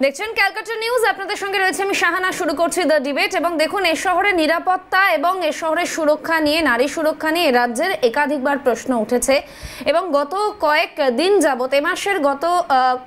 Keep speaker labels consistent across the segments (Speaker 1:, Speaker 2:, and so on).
Speaker 1: দেখছেন ক্যালকাটা নিউজ, আপনাদের সঙ্গে রয়েছে আমি শাহানা। শুরু করছি দ্য ডিবেট। এবং দেখুন, এ শহরের নিরাপত্তা এবং এ শহরের সুরক্ষা নিয়ে, নারী সুরক্ষা নিয়ে রাজ্যের একাধিকবার প্রশ্ন উঠেছে। এবং গত কয়েক দিন যাবত, এ মাসের গত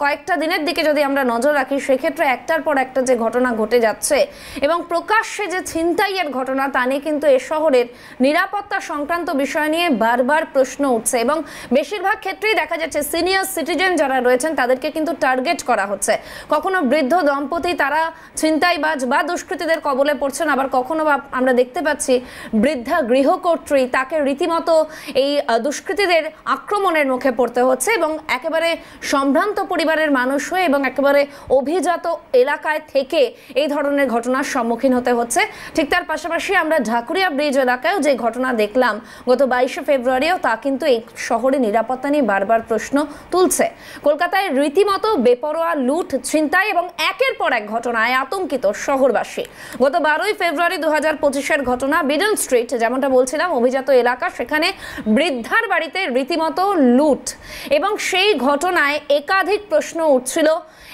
Speaker 1: কয়েকটা দিনের দিকে যদি আমরা নজর রাখি, সেক্ষেত্রে একটার পর একটা যে ঘটনা ঘটে যাচ্ছে এবং প্রকাশ্যে যে ছিনতাইয়ের ঘটনা, তা নিয়ে কিন্তু এ শহরের নিরাপত্তা সংক্রান্ত বিষয় নিয়ে বারবার প্রশ্ন উঠছে। এবং বেশিরভাগ ক্ষেত্রেই দেখা যাচ্ছে সিনিয়র সিটিজেন যারা রয়েছেন তাদেরকে কিন্তু টার্গেট করা হচ্ছে। কখনো বৃদ্ধ দম্পতি তারা ছিনতাইবাজ বা দুষ্কৃতীদের কবলে পড়ছেন, আবার কখনো আমরা দেখতে পাচ্ছি বৃদ্ধা গৃহকর্ত্রী, তাকে রীতিমতো এই দুষ্কৃতীদের আক্রমণের মুখে পড়তে হচ্ছে এবং একেবারে সম্ভ্রান্ত পরিবারের মানুষ হয়ে এবং একেবারে অভিজাত এলাকায় থেকে এই ধরনের ঘটনার সম্মুখীন হতে হচ্ছে। ঠিক তার পাশাপাশি আমরা ঢাকুরিয়া ব্রিজ এলাকায়ও যে ঘটনা দেখলাম গত 22শে ফেব্রুয়ারিও, তা কিন্তু এই শহরে নিরাপত্তা নিয়ে বারবার প্রশ্ন তুলছে। কলকাতায় রীতিমতো বেপরোয়া লুট, ছিনতাই এবং একের পর এক ঘটনায় আতঙ্কিত শহরবাসী। গত 12ই ফেব্রুয়ারি 2025-এর ঘটনা, বিডন স্ট্রিট, যেমনটা বলছিলাম, অভিজাত এলাকা, সেখানে বৃদ্ধার বাড়িতে রীতিমতো লুট এবং সেই ঘটনায় একাধিক প্রশ্ন উঠছিল।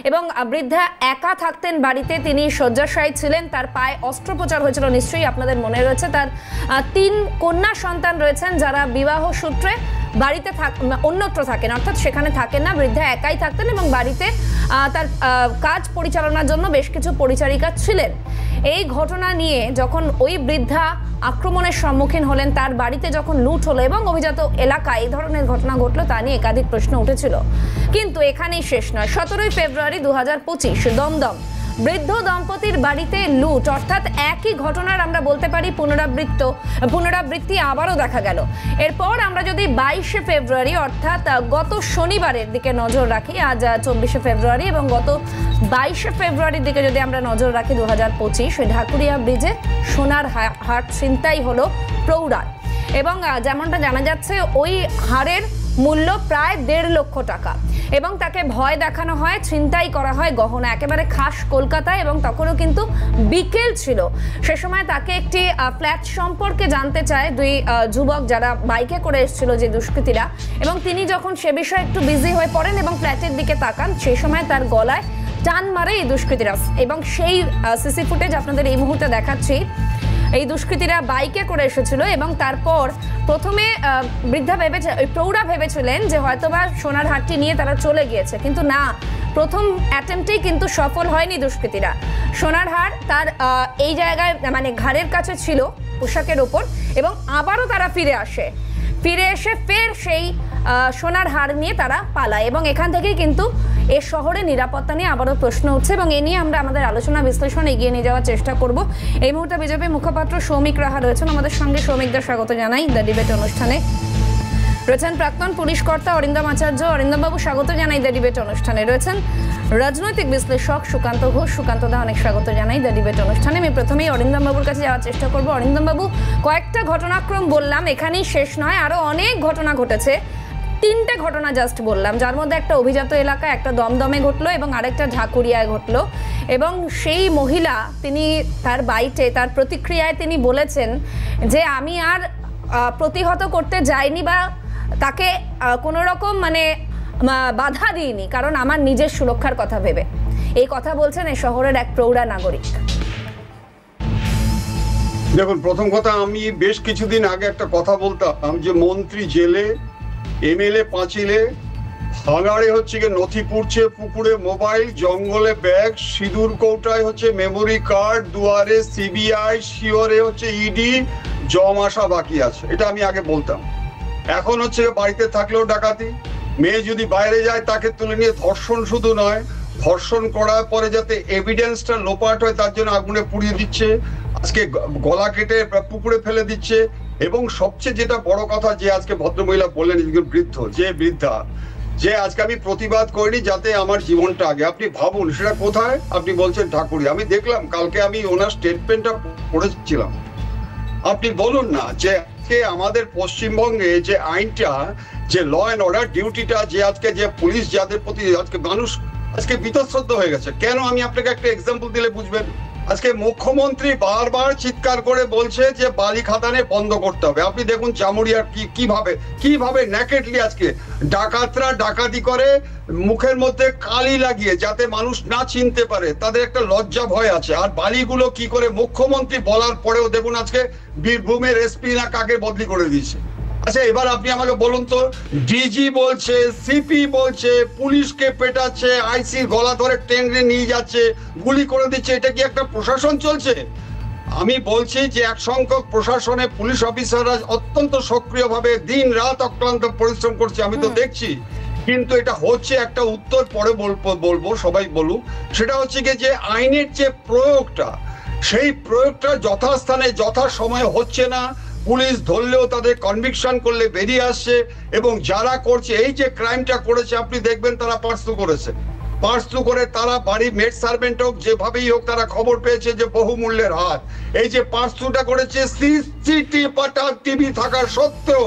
Speaker 1: এবং বৃদ্ধা একা থাকতেন বাড়িতে, তিনি শয্যাশায়ী ছিলেন, তার পায়ে অস্ত্রোপচার হয়েছিল, নিশ্চয়ই আপনাদের মনে রয়েছে। তার 3 কন্যা সন্তান রয়েছেন যারা বিবাহ সূত্রে বাড়িতে অন্যত্র থাকেন, অর্থাৎ সেখানে থাকেন না। বৃদ্ধা একাই থাকতেন এবং বাড়িতে তার কাজ পরিচালনার জন্য বেশ কিছু পরিচারিকা ছিলেন। এই ঘটনা নিয়ে যখন ওই বৃদ্ধা আক্রমণের সম্মুখীন হলেন, তার বাড়িতে যখন লুট হলো এবং অভিজাত এলাকায় এই ধরনের ঘটনা ঘটলো, তা নিয়ে একাধিক প্রশ্ন উঠেছিল। কিন্তু এখানেই শেষ নয়। 17ই ফেব্রুয়ারি 2025 দমদম, বৃদ্ধ দম্পতির বাড়িতে লুট, অর্থাৎ একই ঘটনার আমরা বলতে পারি পুনরাবৃত্তি আবারও দেখা গেল। এরপর আমরা যদি 22শে ফেব্রুয়ারি অর্থাৎ গত শনিবারের দিকে নজর রাখি, আজ 24শে ফেব্রুয়ারি, এবং গত 22শে ফেব্রুয়ারির দিকে যদি আমরা নজর রাখি 2025, ঢাকুরিয়া ব্রিজে সোনার হার ছিনতাই হলো প্রৌঢ়ার। এবং যেমনটা জানা যাচ্ছে, ওই হারের মূল্য প্রায় 1.5 লক্ষ টাকা এবং তাকে ভয় দেখানো হয়, ছিনতাই করা হয় গহনা, একেবারে খাস কলকাতায়। এবং তখনও কিন্তু বিকেল ছিল। সে সময় তাকে একটি ফ্ল্যাট সম্পর্কে জানতে চায় 2 যুবক যারা বাইকে করে এসেছিল, যে দুষ্কৃতীরা, এবং তিনি যখন সে বিষয়ে একটু বিজি হয়ে পড়েন এবং ফ্ল্যাটের দিকে তাকান, সেই সময় তার গলায় টান মারে এই দুষ্কৃতীরা। এবং সেই সিসি ফুটেজ আপনাদের এই মুহূর্তে দেখাচ্ছি। এই দুষ্কৃতীরা বাইকে করে এসেছিল এবং তারপর প্রথমে প্রৌঢ়া ভেবেছিলেন যে হয়তোবা সোনার হারটি নিয়ে তারা চলে গিয়েছে, কিন্তু না, প্রথম অ্যাটেম্পটেই কিন্তু সফল হয়নি দুষ্কৃতীরা। সোনার হার তার এই জায়গায়, মানে ঘাড়ের কাছে ছিল, পোশাকের ওপর, এবং আবারও তারা ফিরে এসে ফের সেই সোনার হার নিয়ে তারা পালায়। এবং এখান থেকেই কিন্তু এ শহরে নিরাপত্তা নিয়ে আবারও প্রশ্ন উঠছে এবং এ নিয়ে আমরা আমাদের আলোচনা বিশ্লেষণ এগিয়ে নিয়ে যাওয়ার চেষ্টা করব। এই মুহূর্তে বিজেপি মুখপাত্র সৌমিক রাহা রয়েছেন আমাদের সঙ্গে। সৌমিকদের স্বাগত জানাই দ্য ডিবেট অনুষ্ঠানে। রয়েছেন প্রাক্তন পুলিশ কর্তা অরিন্দম আচার্য। অরিন্দমবাবু, স্বাগত জানাই দ্য ডিবেট অনুষ্ঠানে। রয়েছেন রাজনৈতিক বিশ্লেষক সুকান্ত ঘোষ। সুকান্তদা, অনেক স্বাগত জানাই দ্য ডিবেট অনুষ্ঠানে। আমি প্রথমেই অরিন্দমবাবুর কাছে যাওয়ার চেষ্টা করব। অরিন্দমবাবু, কয়েকটা ঘটনাক্রম বললাম, এখানেই শেষ নয়, আরও অনেক ঘটনা ঘটেছে। 3টে ঘটনা জাস্ট বললাম, যার মধ্যে একটা অভিজাত এলাকায়, একটা দমদমে ঘটলো এবং আরেকটা ঢাকুরিয়ায় ঘটলো। এবং সেই মহিলা, তিনি তার বাইটে, তার প্রতিক্রিয়ায় তিনি বলেছেন যে আমি আর প্রতিহত করতে যাইনি বা তাকে কোনো রকম বাধা দিইনি, কারণ আমার নিজের সুরক্ষার কথা ভেবে। এই কথা বলছেন এই শহরের এক প্রৌঢ়া নাগরিক।
Speaker 2: দেখুন, প্রথম কথা, আমি বেশ কিছুদিন আগে একটা কথা বলতাম যে মন্ত্রী জেলে, এমএলএ পাঁচিলে, ভাঙাড়ে হচ্ছে গিয়ে নথি পুড়ছে, পুকুরে মোবাইল, জঙ্গলে ব্যাগ, সিঁদুর কৌটায় হচ্ছে মেমোরি কার্ড, দুয়ারে সিবিআই, শিওরে হচ্ছে ইডি, জম আসা বাকি আছে। এটা আমি আগে বলতাম। এখন হচ্ছে বাড়িতে থাকলেও ডাকাতি, মেয়ে যদি বাইরে যায় তাকে তুলে নিয়ে ধর্ষণ, শুধু নয়, ধর্ষণ করার পরে যাতে এভিডেন্সটা লোপাট হয় তার জন্য আগুনে পুড়িয়ে দিচ্ছে, আজকে গলা কেটে পুকুরে ফেলে দিচ্ছে। এবং সবচেয়ে যেটা বড় কথা, যে আজকে ভদ্রমহিলা বললেন, বৃদ্ধা, যে আজকে আমি প্রতিবাদ করিনি যাতে আমার জীবনটা আগে। আপনি ভাবুন, সেটা কোথায়? আপনি বলছেন ঢাকুরিয়া। আমি দেখলাম, কালকে আমি ওনার স্টেটমেন্টটা পড়েছিলাম। আপনি বলুন না যে আমাদের পশ্চিমবঙ্গে যে আইনটা, যে ল অ্যান্ড অর্ডার ডিউটিটা, যে আজকে যে পুলিশ যাদের প্রতি আজকে মানুষ আজকে বীতশ্রদ্ধ হয়ে গেছে। কেন? আমি আপনাকে একটা এক্সাম্পল দিলে বুঝবেন। আজকে মুখ্যমন্ত্রী বারবার চিৎকার করে বলছে যে বালি খাদানে বন্ধ করতে হবে। আপনি দেখুন জামুরিয়ার কিভাবে ন্যাকেটলি আজকে ডাকাতরা ডাকাতি করে মুখের মধ্যে কালি লাগিয়ে, যাতে মানুষ না চিনতে পারে, তাদের একটা লজ্জা ভয় আছে। আর বালিগুলো কি করে মুখ্যমন্ত্রী বলার পরেও দেখুন আজকে বীরভূমের এসপি না কাকে বদলি করে দিয়েছে। আচ্ছা, এবার আপনি আমাকে বলুন তো, ডিজি বলছে, সিপি বলছে, পুলিশকে পেটাচ্ছে, আইসি গলা ধরে টেনে নিয়ে যাচ্ছে, গুলি করে দিচ্ছে, এটা কি একটা প্রশাসন চলছে? আমি বলছি যে এক সংখ্যক প্রশাসনে পুলিশ অফিসাররা অত্যন্ত সক্রিয়ভাবে দিন রাত অক্লান্ত পরিশ্রম করছে, আমি তো দেখছি। কিন্তু এটা হচ্ছে একটা উত্তর পরে বলবো, সবাই বলুক। সেটা হচ্ছে কি যে আইনের যে প্রয়োগটা, সেই প্রয়োগটা যথাস্থানে যথা সময়ে হচ্ছে না। পুলিশ ধরলেও তাদের কনভিকশন করলে বেরিয়ে আসছে, এবং যারা করছে এই যে ক্রাইমটা করেছে আপনি দেখবেন তারা পার্সু করেছে, পার্সু করে তারা বাড়ি মেড সার্ভেন্ট হোক যেভাবেই হোক তারা খবর পেয়েছে যে বহুমূল্যের হাত, এই যে পার্সুটা করেছে সিসিটিভি থাকার সত্ত্বেও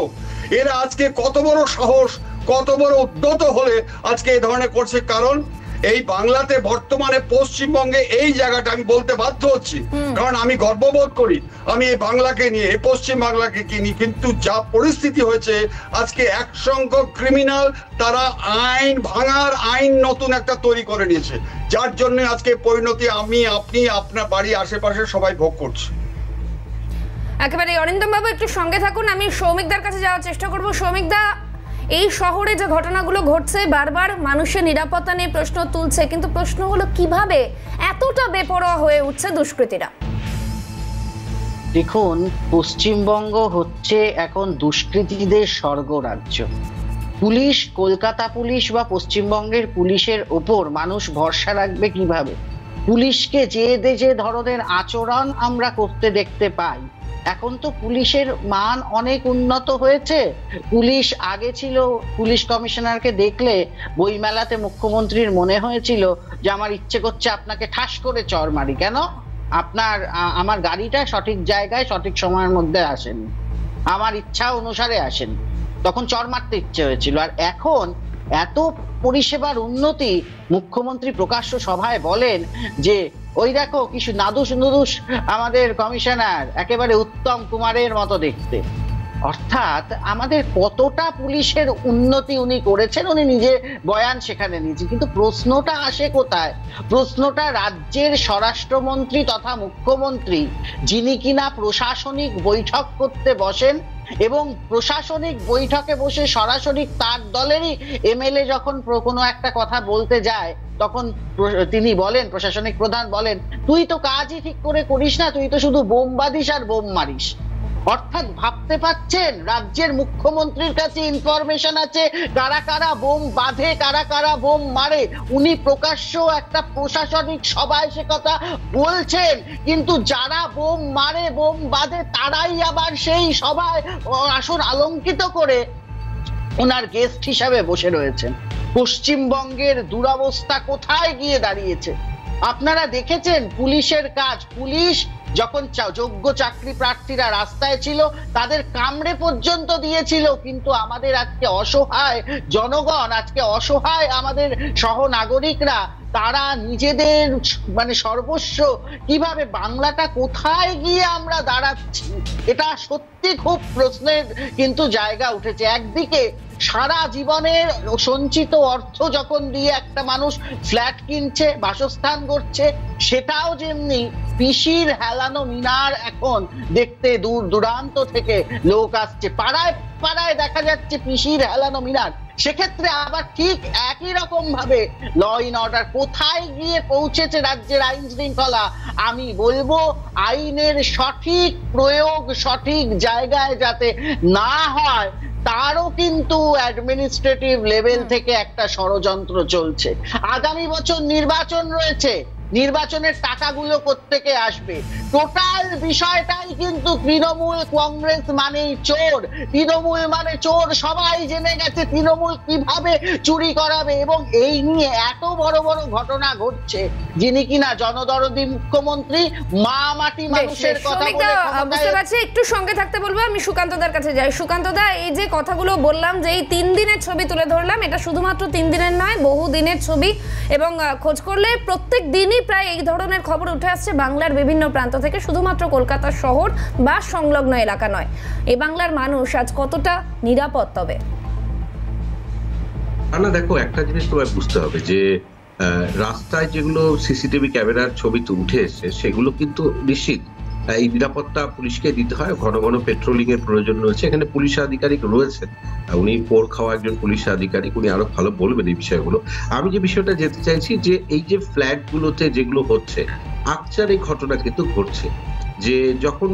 Speaker 2: এরা আজকে কত বড় সাহস, কত বড় উদ্যত হলে আজকে এই ধরনের করছে। কারণ এই বাংলাতে বর্তমানে পশ্চিমবঙ্গে এই জায়গাটা আমি বলতে বাধ্য হচ্ছি, কারণ আমি গর্ববোধ করি আমি এই বাংলাকে নিয়ে, এই পশ্চিম বাংলাকে নিয়ে। কিন্তু যা পরিস্থিতি হয়েছে আজকে এক সংখ্যক ক্রিমিনাল তারা আইন ভাঙার আইন নতুন একটা তৈরি করে নিয়েছে, যার জন্য আজকে পরিণতি আমি, আপনি, আপনার বাড়ি আশেপাশে সবাই ভোগ করছি।
Speaker 1: একেবারে অরিন্দম বাবু একটু সঙ্গে থাকুন, আমি সৌমিকদার কাছে যাওয়ার চেষ্টা করবো। সৌমিকদা, এই শহরে যে ঘটনাগুলো ঘটছে বারবার মানুষের নিরাপত্তা নিয়ে প্রশ্ন তুলছে, কিন্তু প্রশ্ন হলো কিভাবে এতটা বেপরোয়া হয়ে উঠছে দুষ্কৃতীরা?
Speaker 3: দেখুন, পশ্চিমবঙ্গ হচ্ছে এখন দুষ্কৃতীদের স্বর্গরাজ্য। পুলিশ, কলকাতা পুলিশ বা পশ্চিমবঙ্গের পুলিশের ওপর মানুষ ভরসা রাখবে কিভাবে? পুলিশকে যে ধরনের আচরণ আমরা করতে দেখতে পাই, এখন তো পুলিশের মান অনেক উন্নত হয়েছে। পুলিশ আগে ছিল, পুলিশ কমিশনারকে দেখলে বইমেলাতে মুখ্যমন্ত্রীর মনে হয়েছিল যে আমার ইচ্ছে করছে আপনাকে ঠাস করে চড় মারি, কেন আমার গাড়িটা সঠিক জায়গায় সঠিক সময়ের মধ্যে আসেনি, আমার ইচ্ছা অনুসারে আসেনি, তখন চড় মারতে ইচ্ছে হয়েছিল। আর এখন এত পরিষেবার উন্নতি, মুখ্যমন্ত্রী প্রকাশ্য সভায় বলেন যে ওই দেখো কিছু নাদুস নুদুস আমাদের কমিশনার, একেবারে উত্তম কুমারের মতো দেখতে। অর্থাৎ আমাদের কতটা পুলিশের উন্নতি উনি করেছেন, উনি নিজে বয়ান সেখানে নিয়েছেন। কিন্তু প্রশ্নটা আসে কোথায়? প্রশ্নটা রাজ্যের স্বরাষ্ট্রমন্ত্রী তথা মুখ্যমন্ত্রী, যিনি কিনা প্রশাসনিক বৈঠক করতে বসেন, এবং প্রশাসনিক বৈঠকে বসে সরাসরি তার দলেরই এমএলএ যখন কোনো একটা কথা বলতে যায়, তখন তিনি বলেন, প্রশাসনিক প্রধান বলেন, তুই তো কাজই ঠিক করে করিস না, তুই তো শুধু বোম বাঁধিস আর বোম মারিস। অর্থাৎ ভাবতে পাচ্ছেন রাজ্যের মুখ্যমন্ত্রীর কাছে ইনফরমেশন আছে কারা কারা বোম বাঁধে, কারা কারা বোম মারে। উনি প্রকাশ্য একটা প্রশাসনিক সভায় সে কথা বলছেন, কিন্তু যারা বোম মারে, বোম বাঁধে, তারাই আবার সেই সভায় আসন অলঙ্কিত করে ওনার গেস্ট হিসাবে বসে রয়েছেন। পশ্চিমবঙ্গের দুরবস্থা কোথায় গিয়ে দাঁড়িয়েছে আপনারা দেখেছেন। পুলিশের কাজ, পুলিশ যখন যোগ্য চাকরি প্রার্থীরা রাস্তায় ছিল তাদের কামড়ে পর্যন্ত দিয়েছিল, কিন্তু আমাদের আজকে অসহায় জনগণ, আজকে অসহায় আমাদের সহনাগরিকরা, তারা নিজেদের সর্বস্ব, কিভাবে বাংলাটা কোথায় গিয়ে আমরা দাঁড়াচ্ছি, এটা সত্যি খুব প্রশ্নের কিন্তু জায়গা উঠেছে। একদিকে সারা জীবনের সঞ্চিত অর্থ যখন দিয়ে একটা মানুষ ফ্ল্যাট কিনছে, বাসস্থান করছে, সেটাও যেমনি পিসির হেলানো মিনার এখন দেখতে দূর দূরান্ত থেকে লোক আসছে, পাড়ায় পাড়ায় দেখা যাচ্ছে পিসির হেলানো মিনার। সেক্ষেত্রে আবার ঠিক একই রকম ভাবে ল ইন অর্ডার কোথায় গিয়ে পৌঁছেছে রাজ্যের আইন শৃঙ্খলা? আমি বলবো আইনের সঠিক প্রয়োগ সঠিক জায়গায় যাতে না হয়, তারও কিন্তু অ্যাডমিনিস্ট্রেটিভ লেভেল থেকে একটা ষড়যন্ত্র চলছে। আগামী বছর নির্বাচন রয়েছে, নির্বাচনের টাকাগুলো কোত্থেকে আসবে? টোটাল বিষয়টাই কিন্তু তৃণমূল কংগ্রেস মানেই চোর, তৃণমূল মানে চোর, সবাই জেনে গেছে তৃণমূল কিভাবে চুরি করাবে। এবং এই নিয়ে এত বড় বড় ঘটনা ঘটছে, যিনি কিনা জনদরদি মুখ্যমন্ত্রী, মা মাটি মানুষের কথা
Speaker 1: বুঝতে পারছি। একটু সঙ্গে থাকতে বলবো, আমি সুকান্তদার কাছে যাই। সুকান্তদা, এই যে কথাগুলো বললাম, যে এই 3 দিনের ছবি তুলে ধরলাম, এটা শুধুমাত্র 3 দিনের নয়, বহু দিনের ছবি, এবং খোঁজ করলে প্রত্যেক দিনই প্রায় এই ধরনের খবর উঠে আসছে বাংলার বিভিন্ন প্রান্ত থেকে, শুধুমাত্র কলকাতা শহর বা সংলগ্ন এলাকা নয়। এই বাংলার মানুষ আজ কতটা নিরাপদ? তবে
Speaker 4: না, দেখো, একটা জিনিস তোমায় বুঝতে হবে যে রাস্তায় যেগুলো সিসিটিভি ক্যামেরার ছবিতে উঠে এসছে সেগুলো কিন্তু নিশ্চিত এই নিরাপত্তা পুলিশকে দিতে হয়। ঘন ঘন পেট্রোলিং এর প্রয়োজন রয়েছে। এখানে পুলিশ আধিকারিক রয়েছেন, উনি পোর খাওয়া একজন পুলিশ আধিকারিক, উনি আরো ভালো বলবেন এই বিষয়গুলো। আমি যে বিষয়টা যেতে চাইছি যে এই যে ফ্ল্যাট গুলোতে যেগুলো হচ্ছে, আকচার এই ঘটনা কিন্তু ঘটছে যে যখন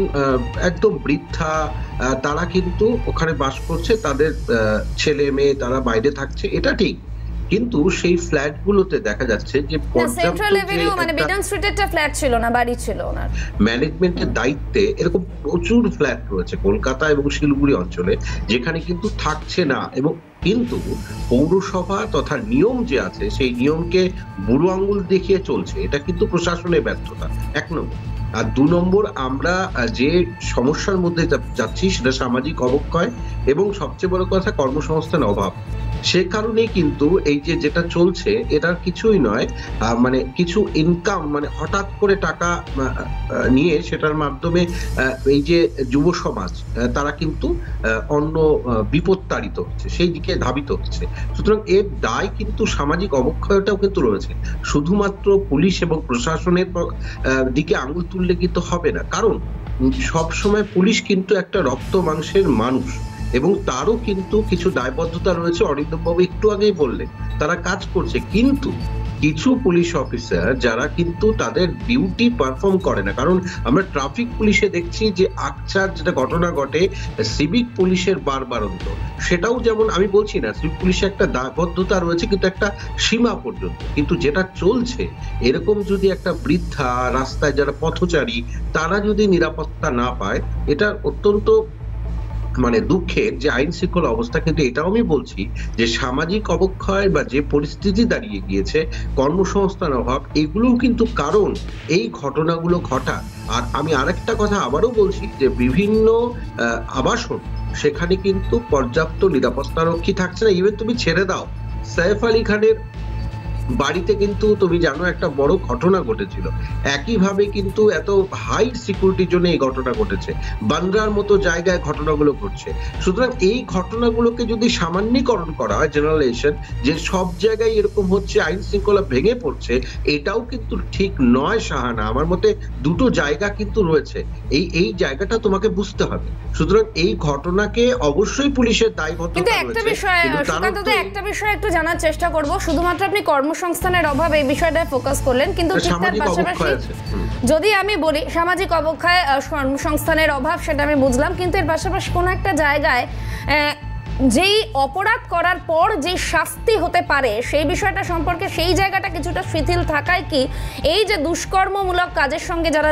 Speaker 4: একদম বৃদ্ধা তারা কিন্তু ওখানে বাস করছে, তাদের
Speaker 1: ছেলে মেয়ে তারা বাইরে থাকছে, এটা ঠিক, কিন্তু সেই ফ্ল্যাট গুলোতে দেখা যাচ্ছে যে ম্যানেজমেন্টের দায়িত্বে এরকম প্রচুর ফ্ল্যাট রয়েছে কলকাতা এবং শিলিগুড়ি অঞ্চলে, যেখানে কিন্তু থাকছে না। এবং কিন্তু পৌরসভা তথা নিয়ম যে আছে সেই নিয়মকে বুড়ো আঙ্গুল দেখিয়ে চলছে, এটা কিন্তু প্রশাসনের ব্যর্থতা, 1 নম্বর। আর 2 নম্বর, আমরা যে সমস্যার মধ্যে যাচ্ছি সেটা সামাজিক অবক্ষয় এবং সবচেয়ে বড় কথা কর্মসংস্থান অভাব। সে কারণে কিন্তু এই যে যেটা চলছে এটার কিছুই নয়, মানে কিছু ইনকাম, মানে হঠাৎ করে টাকা নিয়ে সেটার মাধ্যমে এই যে যুব সমাজ তারা কিন্তু অন্য বিপত্তাড়িত হচ্ছে, সেই দিকে ধাবিত হচ্ছে। সুতরাং এর দায় কিন্তু সামাজিক অবক্ষয়টাও কিন্তু রয়েছে। শুধুমাত্র পুলিশ এবং প্রশাসনের দিকে আঙুল তুললে কিন্তু হবে না, কারণ সবসময় পুলিশ কিন্তু একটা রক্ত মাংসের মানুষ এবং তারও কিন্তু কিছু দায়বদ্ধতা রয়েছে। অরিন্দম বাবু একটু আগেই বললেন তারা কাজ করছে, কিন্তু কিছু পুলিশ অফিসার যারা কিন্তু তাদের ডিউটি পারফর্ম করে না। কারণ আমরা ট্রাফিক পুলিশে দেখছি যে আকচার যেটা ঘটনা ঘটে, সিভিক পুলিশের বারবারন্ত, সেটাও যেমন আমি বলছি না, সিভিক পুলিশে একটা দায়বদ্ধতা রয়েছে কিন্তু একটা সীমা পর্যন্ত। কিন্তু যেটা চলছে, এরকম যদি একটা বৃদ্ধা রাস্তায় যারা পথচারী তারা যদি নিরাপত্তা না পায়, এটা অত্যন্ত মানে দুঃখের যে আইন শৃঙ্খলা অবস্থা। কিন্তু এটাও আমি বলছি যে সামাজিক অবক্ষয় বা যে পরিস্থিতি দাঁড়িয়ে গিয়েছে, কর্মসংস্থান অভাব, এগুলোও কিন্তু কারণ এই ঘটনাগুলো ঘটা। আর আমি আরেকটা কথা আবারও বলছি যে বিভিন্ন আবাসন সেখানে কিন্তু পর্যাপ্ত নিরাপত্তা রক্ষী থাকছে না। ইভেন তুমি ছেড়ে দাও, সাইফ আলী খানের বাড়িতে কিন্তু তুমি জানো একটা বড় ঘটনা ঘটেছিল, একইভাবে কিন্তু এত হাই সিকিউরিটির জন্য এই ঘটনা ঘটেছে। বান্দ্রার মতো জায়গায় ঘটনাগুলো ঘটছে। সুতরাং এই ঘটনাগুলোকে যদি সামান্যীকরণ করা হয়, জেনারেলাইজেশন, যে সব জায়গায় এরকম হচ্ছে, আইন শৃঙ্খলা ভেঙে পড়ছে, এটাও কিন্তু ঠিক নয় শাহানা। আমার মতে দুটো জায়গা কিন্তু রয়েছে, এই জায়গাটা তোমাকে বুঝতে হবে। সুতরাং এই ঘটনাকে অবশ্যই পুলিশের দায়বদ্ধতা রয়েছে। কিন্তু একটা বিষয় একটু জানার চেষ্টা করব, শুধুমাত্র আপনি কর্মসংস্থানের অভাব এই বিষয়টা ফোকাস করলেন, কিন্তু ঠিক তার পাশাপাশি যদি আমি বলি সামাজিক অবক্ষয়, কর্মসংস্থানের অভাব, সেটা আমি বুঝলাম, কিন্তু এর পাশাপাশি কোনো একটা জায়গায় যেই অপরাধ করার পর যে শাস্তি হতে পারে সেই বিষয়টা সম্পর্কে সেই জায়গাটা কিছুটা শিথিল থাকায় কি এই যে দুষ্কর্মমূলক কাজের সঙ্গে যারা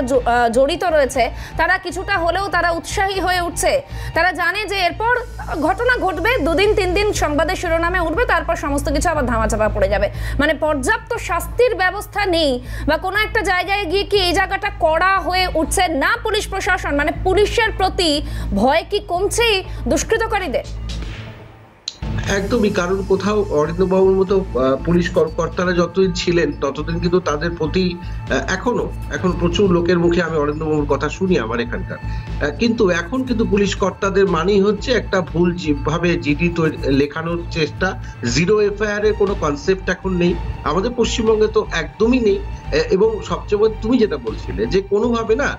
Speaker 1: জড়িত রয়েছে তারা কিছুটা হলেও তারা উৎসাহী হয়ে উঠছে? তারা জানে যে এরপর ঘটনা ঘটবে, 2 দিন 3 দিন সংবাদের শিরোনামে উঠবে, তারপর সমস্ত কিছু আবার ধামাচাপা পড়ে যাবে। মানে পর্যাপ্ত শাস্তির ব্যবস্থা নেই, বা কোনো একটা জায়গায় গিয়ে কি এই জায়গাটা কড়া হয়ে উঠছে না পুলিশ প্রশাসন, মানে পুলিশের প্রতি ভয় কি কমছে দুষ্কৃতকারীদের?
Speaker 4: একদমই, কারণ কোথাও অরিন্দম বাবুর মতো পুলিশ কর্তারা যতদিন ছিলেন ততদিন কিন্তু তাদের প্রতি এখন প্রচুর লোকের মুখে আমি অরিন্দম বাবুর কথা শুনি আমার এখানকার, কিন্তু এখন কিন্তু পুলিশ কর্তাদের মানেই হচ্ছে একটা ভুল ভাবে জিডি লেখানোর চেষ্টা। 0 FIR এর কোনো কনসেপ্ট এখন নেই আমাদের পশ্চিমবঙ্গে, তো একদমই নেই। এবং সবচেয়ে বড় তুমি যেটা বলছিলে যে কোনোভাবে না,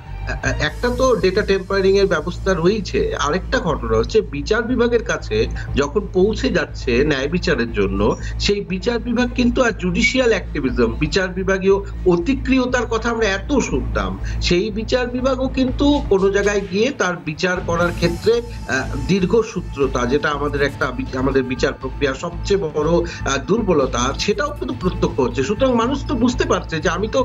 Speaker 4: একটা তো ডেটা টেম্পারিং এর ব্যবস্থা রয়েছে, আরেকটা ঘটনা হচ্ছে বিচার বিভাগের কাছে যখন পৌঁছে যাচ্ছে ন্যায় বিচারের জন্য, সেই বিচার বিভাগ কিন্তু আর জুডিশিয়াল অ্যাক্টিভিজম, বিচার বিভাগীয় অতিক্রিয়তার কথা আমরা এত শুনতাম, সেই বিচার বিভাগও কিন্তু কোনো জায়গায় গিয়ে তার বিচার করার ক্ষেত্রে দীর্ঘসূত্রতা, যেটা আমাদের বিচার প্রক্রিয়ার সবচেয়ে বড় দুর্বলতা, সেটাও কিন্তু প্রত্যক্ষ হচ্ছে। সুতরাং মানুষ তো বুঝতে পারছে যে আমি তো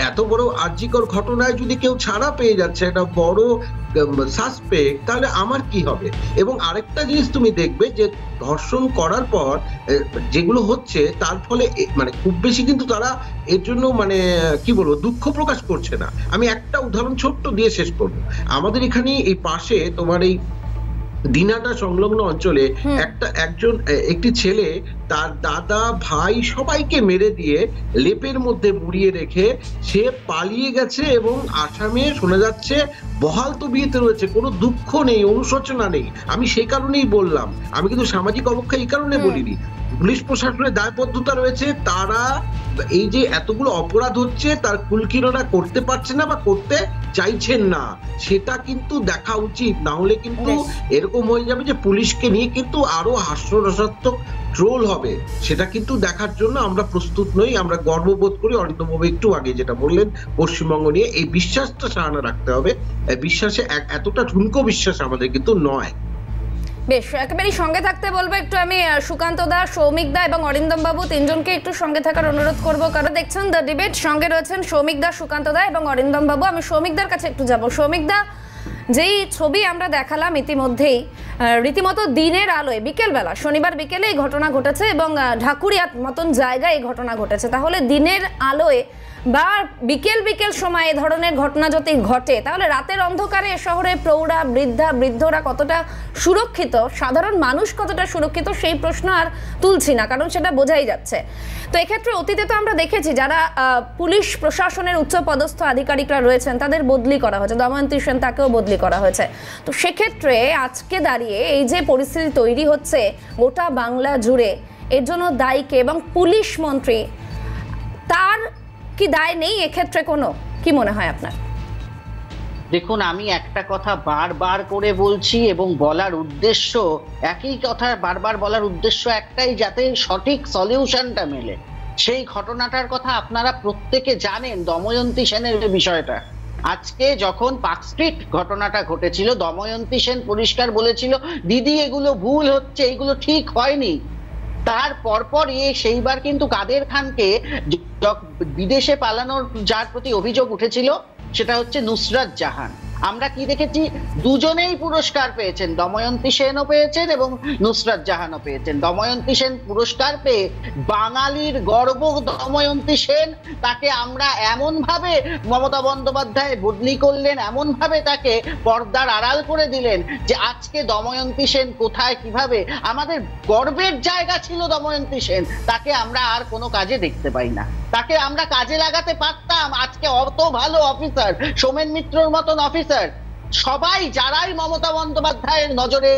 Speaker 4: এত বড় আর্জিকর ঘটনায় যদি কেউ ছাড়া পেয়ে যাচ্ছে, এটা বড় সাসপেক্ট, তাহলে আমার কি হবে? এবং আরেকটা জিনিস তুমি দেখবে যে ধর্ষণ করার পর যেগুলো হচ্ছে তার ফলে মানে খুব বেশি কিন্তু তারা এর জন্য মানে কি বলবো দুঃখ প্রকাশ করছে না। আমি একটা উদাহরণ ছোট্ট দিয়ে শেষ করবো। আমাদের এখানে এই পাশে তোমার এই দিনাটা সংলগ্ন অঞ্চলে একটি ছেলে তার দাদা ভাই সবাইকে মেরে দিয়ে লেপের মধ্যে মুড়িয়ে রেখে সে পালিয়ে গেছে এবং আসামে শোনা যাচ্ছে বহাল তবিয়তে রয়েছে, কোনো দুঃখ নেই, অনুশোচনা নেই। আমি সেই কারণেই বললাম, আমি কিন্তু সামাজিক অবক্ষয় এই কারণে বলিনি। পুলিশ প্রশাসনের দায়বদ্ধতা রয়েছে, তারা এই যে এতগুলো অপরাধ হচ্ছে তার কুলকিনারা করতে পারছে না বা করতে চাইছেন না, সেটা কিন্তু দেখা উচিত। না হলে কিন্তু এরকম হয়ে যাবে যে পুলিশকে নিয়ে কিন্তু আরো হাস্যরসাত্মক ট্রোল হবে, সেটা কিন্তু দেখার জন্য আমরা প্রস্তুত নই। আমরা গর্ববোধ করি অরিন্দমবাবু একটু আগে যেটা বললেন পশ্চিমবঙ্গ নিয়ে, এই বিশ্বাসটা সাহানা রাখতে হবে। বিশ্বাসে এতটা ঠুনকো বিশ্বাস আমাদের কিন্তু নয়।
Speaker 1: বেশ, একেবারেই সঙ্গে থাকতে বলবো। একটু আমি সুকান্ত দা, সৌমিক দা এবং অরিন্দম বাবু তিনজনকে একটু সঙ্গে থাকার অনুরোধ করবো, কারণ দেখছেন দ্য ডিবেট, সঙ্গে রয়েছেন সৌমিক দা, সুকান্ত দা এবং অরিন্দম বাবু। আমি সৌমিক দার কাছে একটু যাবো। সৌমিক দা, যেই ছবি আমরা দেখালাম ইতিমধ্যেই, রীতিমতো দিনের আলোয় বিকেলবেলা, শনিবার বিকেলে এই ঘটনা ঘটেছে এবং ঢাকুরিয়ার মতন জায়গায় এই ঘটনা ঘটেছে। তাহলে দিনের আলোয় বা বিকেল সময় এ ধরনের ঘটনা যদি ঘটে, তাহলে রাতের অন্ধকারে এ শহরে প্রৌঢ়া, বৃদ্ধরা কতটা সুরক্ষিত, সাধারণ মানুষ কতটা সুরক্ষিত, সেই প্রশ্ন আর তুলছি না, কারণ সেটা বোঝাই যাচ্ছে। তো এক্ষেত্রে অতীতে তো আমরা দেখেছি যারা পুলিশ প্রশাসনের উচ্চপদস্থ আধিকারিকরা রয়েছেন তাদের বদলি করা হয়েছে, দময়ন্তী সেন তাকেও বদলি করা হয়েছে। তো সেক্ষেত্রে আজকে দাঁড়িয়ে এই যে পরিস্থিতি তৈরি হচ্ছে গোটা বাংলা জুড়ে, এর জন্য দায়ী কে? এবং পুলিশ মন্ত্রী, তার কি দায় নেই এক্ষেত্রে কোনো? কি মনে হয় আপনার?
Speaker 3: দেখুন, আমি একটা কথা বারবার করে বলছি এবং বলার উদ্দেশ্য একই কথা, বারবার বলার উদ্দেশ্য একটাই, যাতে সঠিক সলিউশনটা মেলে। সেই ঘটনাটার কথা আপনারা প্রত্যেকে জানেন, দময়ন্তী সেনের বিষয়টা। আজকে যখন পার্ক স্ট্রিট ঘটনাটা ঘটেছিল, দময়ন্তী সেন পরিষ্কার বলেছিল, দিদি এগুলো ভুল হচ্ছে, এগুলো ঠিক হয়নি। তার পরপরই সেইবার কিন্তু কাদের খানকে বিদেশে পালানোর যার প্রতি অভিযোগ উঠেছিল সেটা হচ্ছে নুসরাত জাহান। আমরা কি দেখেছি, দুজনেই পুরস্কার পেয়েছেন, দময়ন্তী সেনও পেয়েছেন এবং নুসরাত জাহানও পেয়েছেন। দময়ন্তী সেন পুরস্কার পেয়ে বাঙালির গর্ব দময়ন্তী সেন, তাকে আমরা এমন ভাবে মমতা বন্দ্যোপাধ্যায় বদলি করলেন, এমন ভাবে তাকে পর্দার আড়াল করে দিলেন যে আজকে দময়ন্তী সেন কোথায়, কিভাবে, আমাদের গর্বের জায়গা ছিল দময়ন্তী সেন, তাকে আমরা আর কোনো কাজে দেখতে পাই না। তাকে আমরা কাজে লাগাতে পারতাম। আজকে অত ভালো অফিসার, সোমেন মিত্রর মতন অফিসার, সবাই যারাই মমতা বন্দ্যোপাধ্যায়ের নজরে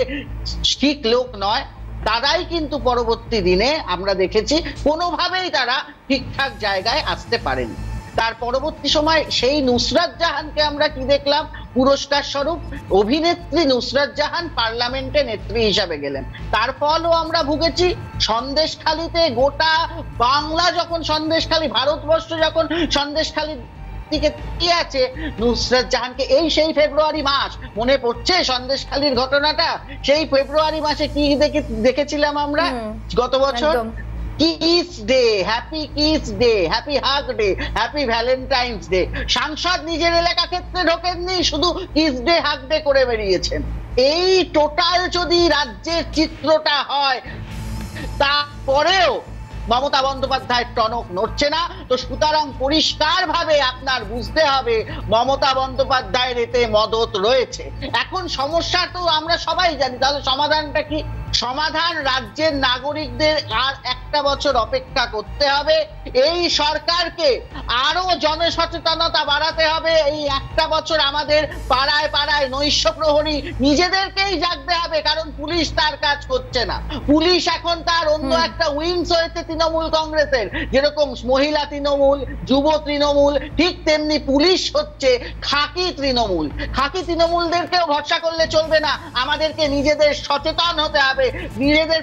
Speaker 3: ঠিক লোক নয়, তারাই কিন্তু পরবর্তী দিনে আমরা দেখেছি কোনোভাবেই তারা ঠিকঠাক জায়গায় আসতে পারেনি। তার পরবর্তী সময় সেই নুসরাত জাহানকে আমরা কি দেখলাম, পুরস্কার স্বরূপ অভিনেত্রী নুসরাত জাহান পার্লামেন্টে নেত্রী হিসাবে গেলেন। তার ফলও আমরা ভুগেছি। সন্দেশখালীতে গোটা বাংলা যখন সন্দেশখালী, ভারতবর্ষ যখন সন্দেশখালী দিকে তাকিয়ে আছে, নুসরাত জাহানকে সেই ফেব্রুয়ারি মাস, মনে পড়ছে সন্দেশখালীর ঘটনাটা? সেই ফেব্রুয়ারি মাসে কি দেখেছিলাম আমরা গত বছর? Kiss day, happy kiss day, happy hug day, happy valentine's day. সাংসদ নিজের এলাকা ক্ষেত্রে ঢোকেননি, শুধু কিস ডে, হাগ ডে করে বেরিয়েছেন। এই টোটাল যদি রাজ্যের চিত্রটা হয়, তারপরেও মমতা বন্দ্যোপাধ্যায়ের টনক নড়ছে না। তো সুতরাং পরিষ্কার ভাবে আপনার বুঝতে হবে মমতা বন্দ্যোপাধ্যায়ের এতে মদত রয়েছে। এখন সমস্যা তো আমরা সবাই জানি, তাহলে সমাধানটা কি? সমাধান রাজ্যের নাগরিকদের আর একটা বছর অপেক্ষা করতে হবে। এই সরকারকে আরো জনসচেতনতা বাড়াতে হবে। এই একটা বছর আমাদের পাড়ায় পাড়ায় নৈশ প্রহরী নিজেদেরকেই জাগতে হবে, কারণ পুলিশ তার কাজ করছে না। পুলিশ এখন তার অন্য একটা উইংস হয়েছে তৃণমূল কংগ্রেসের, যেরকম মহিলা তৃণমূল, যুব তৃণমূল, ঠিক তেমনি পুলিশ হচ্ছে খাকি তৃণমূল। খাকি তৃণমূলদেরকেও ভরসা করলে চলবে না, আমাদেরকে নিজেদের সচেতন হতে হবে, নিজেদের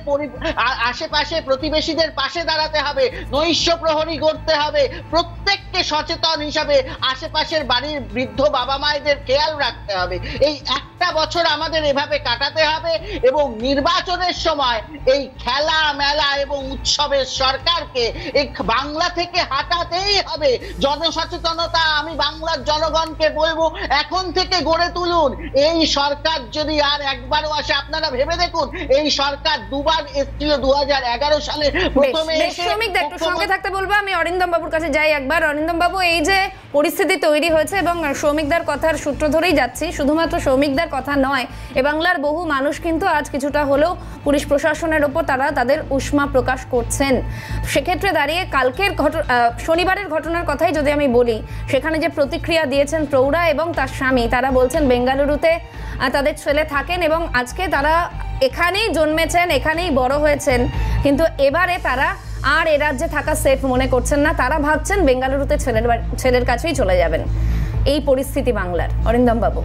Speaker 3: আশেপাশে প্রতিবেশীদের পাশে দাঁড়াতে হবে, নৈশ প্রহরী গড়তে হবে, প্রত্যেককে সচেতন হিসাবে আশেপাশের বাড়ির বৃদ্ধ বাবা মায়েদের খেয়াল রাখতে হবে। এই একটা বছর আমাদের এভাবে কাটাতে হবে এবং নির্বাচনের সময় এই খেলা মেলা এবং উৎসবের সরকারকে এই বাংলা থেকে হাঁটাতেই হবে। জনসচেতনতা আমি বাংলার জনগণকে বলবো, এখন থেকে গড়ে তুলুন। এই সরকার যদি আর একবারও আসে, আপনারা ভেবে দেখুন, এই সরকার দুবার এসেছিল 2011 সালে প্রথমে।
Speaker 1: একটু সঙ্গে থাকতে বলবো। আমি অরিন্দম বাবুর কাছে যাই একবার। অরিন্দম বাবু, এই যে পরিস্থিতি তৈরি হয়েছে এবং শ্রমিকদের কথার সূত্র ধরেই যাচ্ছি, শুধুমাত্র শ্রমিকদের কথা নয়, এ বাংলার বহু মানুষ কিন্তু আজ কিছুটা হলেও পুলিশ প্রশাসনের ওপর তারা তাদের উষ্মা প্রকাশ করছেন। সেক্ষেত্রে দাঁড়িয়ে কালকের শনিবারের ঘটনার কথাই যদি আমি বলি, সেখানে যে প্রতিক্রিয়া দিয়েছেন প্রৌঢ়া এবং তার স্বামী, তারা বলছেন বেঙ্গালুরুতে তাদের ছেলে থাকেন এবং আজকে তারা এখানেই জন্মেছেন, এখানেই বড় হয়েছেন, কিন্তু এবারে তারা আর এ রাজ্যে থাকা সেফ মনে করছেন না। তারা ভাবছেন বেঙ্গালুরুতে ছেলের কাছেই চলে যাবেন। এই পরিস্থিতি বাংলার, অরিন্দম বাবু।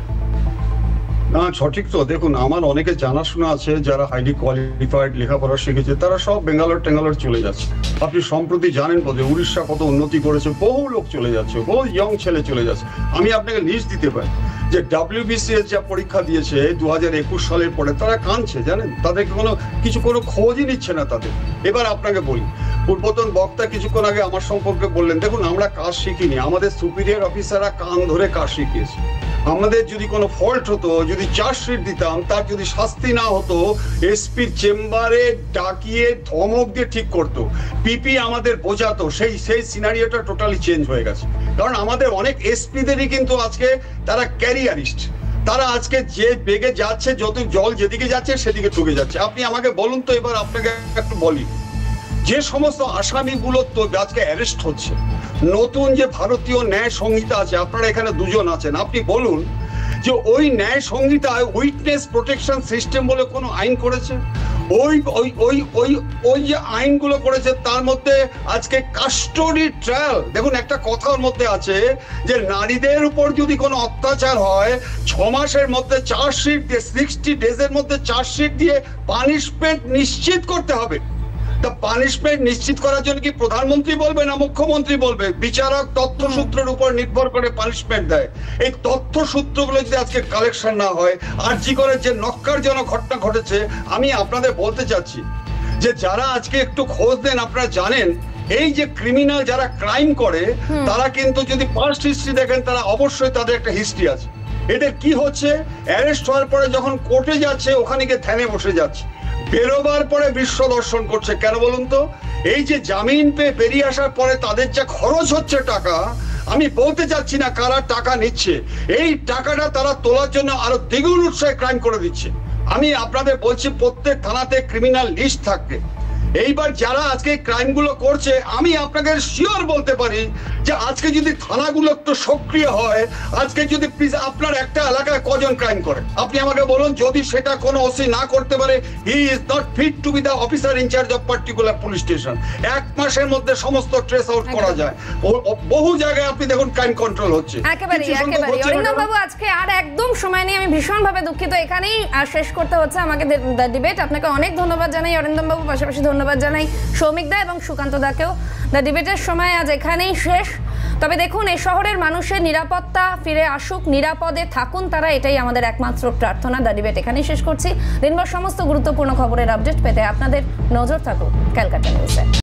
Speaker 2: না, সঠিক তো। দেখুন, আমার অনেকে জানাশোনা আছে যারা হাইলি কোয়ালিফাইড, লেখাপড়া শিখেছে, তারা সব বেঙ্গালোর চলে যাচ্ছে। আপনি সম্প্রতি জানেন বোধ হয় উড়িষ্যা কত উন্নতি করেছে, বহু লোক চলে যাচ্ছে, বহু ইয়ং ছেলে চলে যাচ্ছে। আমি আপনাকে লিস্ট দিতে পারি যে WBCS যা পরীক্ষা দিয়েছে 2021 সালের পরে, তারা কাঁদছে, জানেন, তাদেরকে কোনো খোঁজই নিচ্ছে না তাদের। এবার আপনাকে বলি, পূর্বতন বক্তা কিছুক্ষণ আগে আমার সম্পর্কে বললেন, দেখুন আমরা কাজ শিখিনি, আমাদের সুপিরিয়র অফিসাররা কান ধরে কাজ শিখিয়েছে। আমাদের যদি কোনো ফল্ট হতো, যদি চার্জশিট দিতাম, তার যদি শাস্তি না হতো, এসপির চেম্বারে ডাকিয়ে ধমক দিয়ে ঠিক করতো, পিপি আমাদের বোঝাতো, সেই সিনারিওটা টোটালি চেঞ্জ হয়ে গেছে। কারণ আমাদের অনেক এসপিদেরই কিন্তু আজকে তারা ক্যারিয়ারিস্ট, তারা আজকে যে বেগে যাচ্ছে, যত জল যেদিকে যাচ্ছে সেদিকে ঢুকে যাচ্ছে। আপনি আমাকে বলুন তো, এবার আপনাকে একটু বলি, যে সমস্ত আসামিগুলো তো আজকে অ্যারেস্ট হচ্ছে, নতুন যে ভারতীয় ন্যায় সংহিতা আছে, আপনারা এখানে দুজন আছেন, আপনি বলুন যে ওই ন্যায় সংহিতায় উইটনেস প্রোটেকশন সিস্টেম বলে কোনো আইন করেছে? ওই যে আইনগুলো করেছে তার মধ্যে আজকে কাস্টোডি ট্রায়াল, দেখুন একটা কথার মধ্যে আছে যে নারীদের উপর যদি কোনো অত্যাচার হয় 6 মাসের মধ্যে চার্জশিট দিয়ে, 60 ডেজের মধ্যে চার্জশিট দিয়ে পানিশমেন্ট নিশ্চিত করতে হবে। পানিশমেন্ট নিশ্চিত করার জন্য কি প্রধানমন্ত্রী বলবে না মুখ্যমন্ত্রী বলবে? বিচারক তথ্যসূত্রের উপর নির্ভর করে পানিশমেন্ট দেয়। এই তথ্যসূত্রগুলো যদি আজকে কালেকশন না হয়, আরজি করে যে নক্কারজনক ঘটনা ঘটেছে, আমি আপনাদের বলতে চাচ্ছি যে যারা আজকে একটু খোঁজ দেন, আপনারা জানেন এই যে ক্রিমিনাল যারা ক্রাইম করে, তারা কিন্তু যদি পাস্ট হিস্ট্রি দেখেন, তারা অবশ্যই তাদের একটা হিস্ট্রি আছে। এদের কি হচ্ছে, অ্যারেস্ট হওয়ার পরে যখন কোর্টে যাচ্ছে, ওখানে গিয়ে ধ্যানে বসে যাচ্ছে, বেরোবার পরে বিশ্ব দর্শন করছে। কেন বলুন তো? এই যে জামিন পেয়ে বেরিয়ে আসার পরে তাদের যা খরচ হচ্ছে টাকা, আমি বলতে চাচ্ছি না কারা টাকা নিচ্ছে, এই টাকাটা তারা তোলার জন্য আরো দ্বিগুণ উৎসাহে ক্রাইম করে দিচ্ছে। আমি আপনাদের বলছি, প্রত্যেক থানাতে ক্রিমিনাল লিস্ট থাকবে। এইবার যারা আজকে ক্রাইমগুলো করছে, আমি আপনাকে শিওর বলতে পারি যে আজকে যদি থানাগুলো একটু সক্রিয় হয়, আজকে যদি আপনার একটা এলাকায় কজন ক্রাইম করে আপনি আমাকে বলুন, যদি সেটা কোনো ওসি না করতে পারে, he is not fit to be the officer incharge of particular police station. 1 মাসের মধ্যে সমস্ত ট্রেস আউট করা যায়। বহু জায়গায় আপনি দেখুন ক্রাইম কন্ট্রোল হচ্ছে।
Speaker 1: একেবারে অরিন্দম বাবু, আজকে আর একদম সময় নেই, আমি ভীষণভাবে দুঃখিত, এখানেই শেষ করতে হচ্ছে আমাকে ডিবেট। আপনাকে অনেক ধন্যবাদ জানাই অরিন্দম বাবু, পাশাপাশি ধন্যবাদ জানাই সৌমিক দা এবং সুকান্ত দাকেও। দ্য ডিবেটের সময় আজ এখানেই শেষ। তবে দেখুন, এই শহরের মানুষের নিরাপত্তা ফিরে আসুক, নিরাপদে থাকুন তারা, এটাই আমাদের একমাত্র প্রার্থনা। দ্য ডিবেট এখানেই শেষ করছি। দিনভর সমস্ত গুরুত্বপূর্ণ খবরের আপডেট পেতে আপনাদের নজর থাকুক ক্যালকাটা নিউজে।